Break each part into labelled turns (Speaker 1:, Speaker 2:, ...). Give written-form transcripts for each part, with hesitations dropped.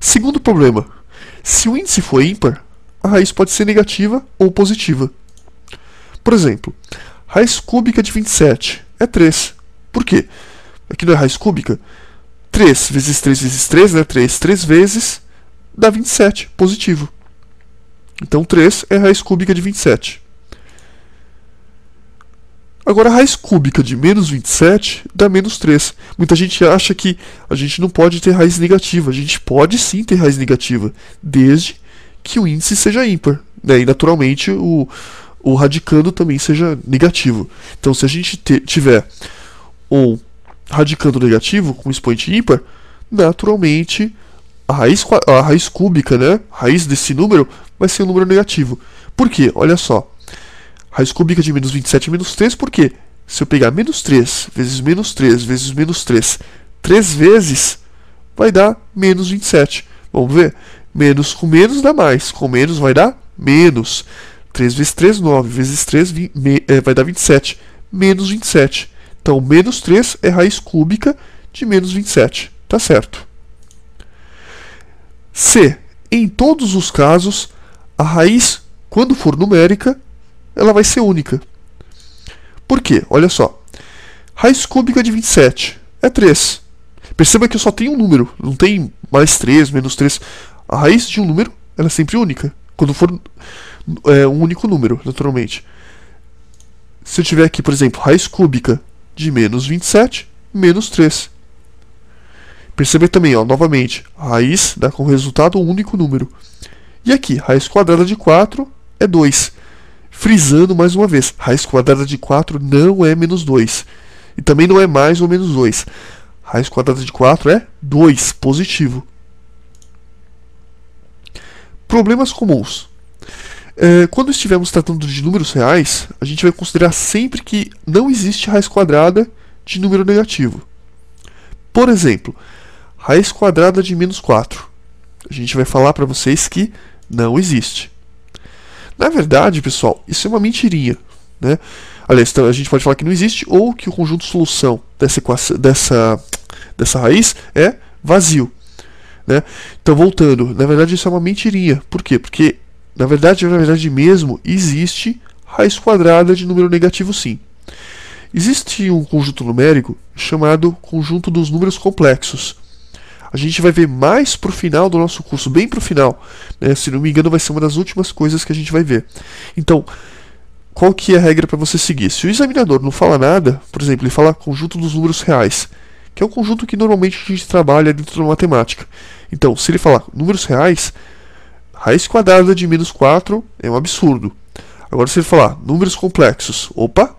Speaker 1: Segundo problema, se o índice for ímpar, a raiz pode ser negativa ou positiva. Por exemplo, raiz cúbica de 27 é 3. Por quê? Aqui não é raiz cúbica? 3 vezes 3 vezes 3, né? 3 vezes dá 27, positivo. Então 3 é raiz cúbica de 27. Agora, a raiz cúbica de menos 27 dá menos 3. Muita gente acha que a gente não pode ter raiz negativa. A gente pode sim ter raiz negativa, desde que o índice seja ímpar, né? E naturalmente o radicando também seja negativo. Então, se a gente tiver um radicando negativo com expoente ímpar, naturalmente a raiz cúbica, né? A raiz desse número vai ser um número negativo. Por quê? Olha só. Raiz cúbica de menos 27 é menos 3, por quê? Se eu pegar menos 3 vezes menos 3 vezes menos 3, 3 vezes, vai dar menos 27. Vamos ver? Menos com menos dá mais. Com menos vai dar menos. 3 vezes 3, 9. Vezes 3 vai dar 27. Menos 27. Então, menos 3 é raiz cúbica de menos 27. Tá certo. C. Em todos os casos, a raiz, quando for numérica, ela vai ser única. Por quê? Olha só. Raiz cúbica de 27 é 3. Perceba que eu só tenho um número. Não tem mais 3, menos 3. A raiz de um número ela é sempre única. Quando for um único número, naturalmente. Se eu tiver aqui, por exemplo, raiz cúbica de menos 27, menos 3. Perceba também, ó, novamente, a raiz dá como resultado um único número. E aqui, raiz quadrada de 4 é 2. Frisando mais uma vez, raiz quadrada de 4 não é menos 2. E também não é mais ou menos 2. Raiz quadrada de 4 é 2, positivo. Problemas comuns. Quando estivermos tratando de números reais, a gente vai considerar sempre que não existe raiz quadrada de número negativo. Por exemplo, raiz quadrada de menos 4. A gente vai falar para vocês que não existe. Na verdade, pessoal, isso é uma mentirinha, né? Aliás, então, a gente pode falar que não existe ou que o conjunto de solução dessa raiz é vazio, né? Então, voltando, na verdade isso é uma mentirinha. Por quê? Porque, na verdade mesmo, existe raiz quadrada de número negativo, sim. Existe um conjunto numérico chamado conjunto dos números complexos. A gente vai ver mais pro final do nosso curso, bem pro final, né? Se não me engano, vai ser uma das últimas coisas que a gente vai ver. Então, qual que é a regra para você seguir? Se o examinador não fala nada, por exemplo, ele fala conjunto dos números reais, que é o conjunto que normalmente a gente trabalha dentro da matemática. Então, se ele falar números reais, raiz quadrada de menos 4 é um absurdo. Agora, se ele falar números complexos, opa!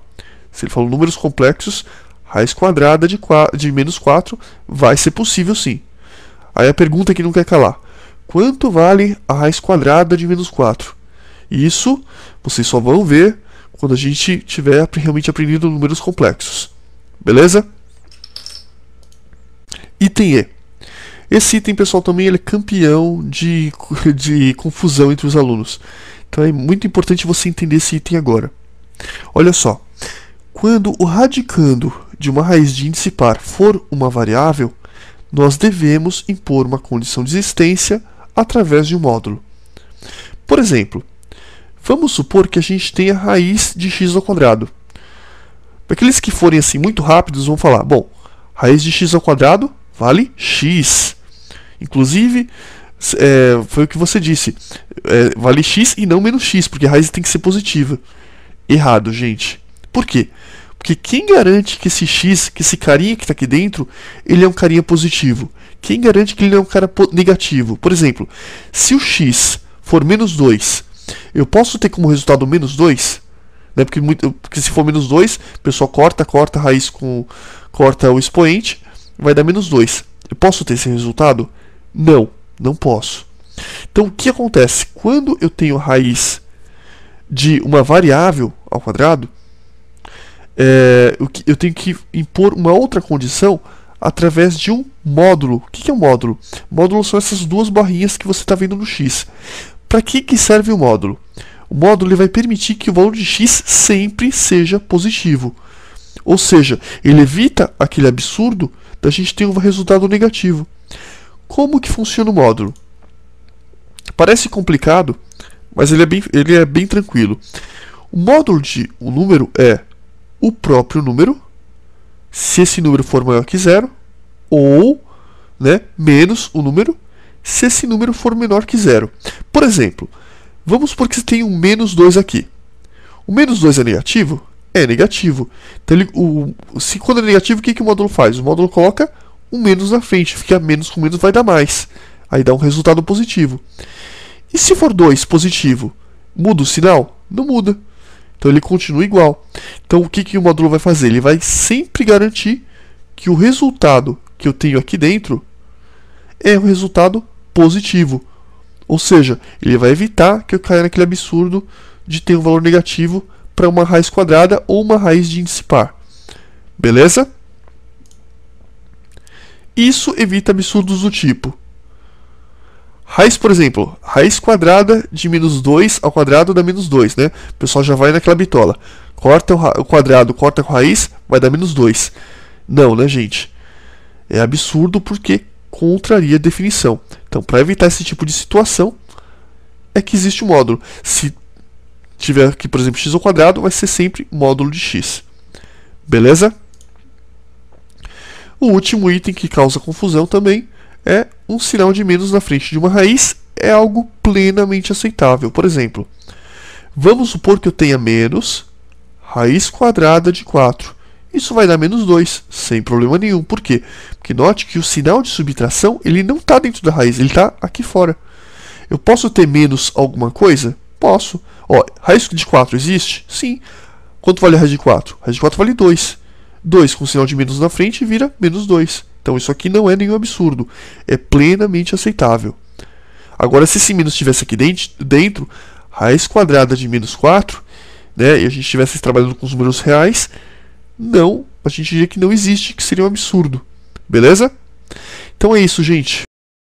Speaker 1: Se ele falar números complexos, raiz quadrada de menos 4 vai ser possível sim. Aí a pergunta que não quer calar. Quanto vale a raiz quadrada de menos 4? Isso vocês só vão ver quando a gente tiver realmente aprendido números complexos. Beleza? Item E. Esse item, pessoal, também ele é campeão de confusão entre os alunos. Então é muito importante você entender esse item agora. Olha só. Quando o radicando de uma raiz de índice par for uma variável, nós devemos impor uma condição de existência através de um módulo. Por exemplo, vamos supor que a gente tenha a raiz de x ao quadrado. Para aqueles que forem assim muito rápidos, vão falar, bom, raiz de x ao quadrado vale x. Inclusive, foi o que você disse, vale x e não menos x, porque a raiz tem que ser positiva. Errado, gente. Por quê? Porque quem garante que esse x, que esse carinha que está aqui dentro, ele é um carinha positivo? Quem garante que ele é um cara negativo? Por exemplo, se o x for menos 2, eu posso ter como resultado menos 2? Né? Porque se for menos 2, o pessoal corta a raiz corta o expoente, vai dar menos 2. Eu posso ter esse resultado? Não, não posso. Então, o que acontece? Quando eu tenho raiz de uma variável ao quadrado, eu tenho que impor uma outra condição através de um módulo. O que é um módulo? Módulo são essas duas barrinhas que você está vendo no x. Para que serve o módulo? O módulo ele vai permitir que o valor de x sempre seja positivo. Ou seja, ele evita aquele absurdo da gente ter um resultado negativo. Como que funciona o módulo? Parece complicado, mas ele é bem tranquilo. O módulo de um número é o próprio número, se esse número for maior que zero, ou, né, menos o número, se esse número for menor que zero. Por exemplo, vamos supor que você tem um menos 2 aqui. O menos 2 é negativo? É negativo. Então, quando é negativo, o que o módulo faz? O módulo coloca um menos na frente, fica menos com menos vai dar mais. Aí dá um resultado positivo. E se for 2 positivo, muda o sinal? Não muda. Então ele continua igual. Então o que o módulo vai fazer? Ele vai sempre garantir que o resultado que eu tenho aqui dentro é um resultado positivo. Ou seja, ele vai evitar que eu caia naquele absurdo de ter um valor negativo para uma raiz quadrada ou uma raiz de índice par. Beleza? Isso evita absurdos do tipo raiz, por exemplo, raiz quadrada de menos 2 ao quadrado dá menos 2, né? O pessoal já vai naquela bitola. Corta o quadrado, corta com a raiz, vai dar menos 2. Não, né, gente? É absurdo porque contraria a definição. Então, para evitar esse tipo de situação, é que existe o módulo. Se tiver aqui, por exemplo, x ao quadrado, vai ser sempre módulo de x. Beleza? O último item que causa confusão também é um sinal de menos na frente de uma raiz, é algo plenamente aceitável. Por exemplo, vamos supor que eu tenha menos raiz quadrada de 4. Isso vai dar menos 2, sem problema nenhum. Por quê? Porque note que o sinal de subtração ele não está dentro da raiz, ele está aqui fora. Eu posso ter menos alguma coisa? Posso. Ó, raiz de 4 existe? Sim. Quanto vale a raiz de 4? A raiz de 4 vale 2. 2 com sinal de menos na frente vira menos 2. Então isso aqui não é nenhum absurdo. É plenamente aceitável. Agora, se esse menos estivesse aqui dentro, raiz quadrada de menos 4, né, e a gente estivesse trabalhando com os números reais, não, a gente diria que não existe, que seria um absurdo. Beleza? Então é isso, gente.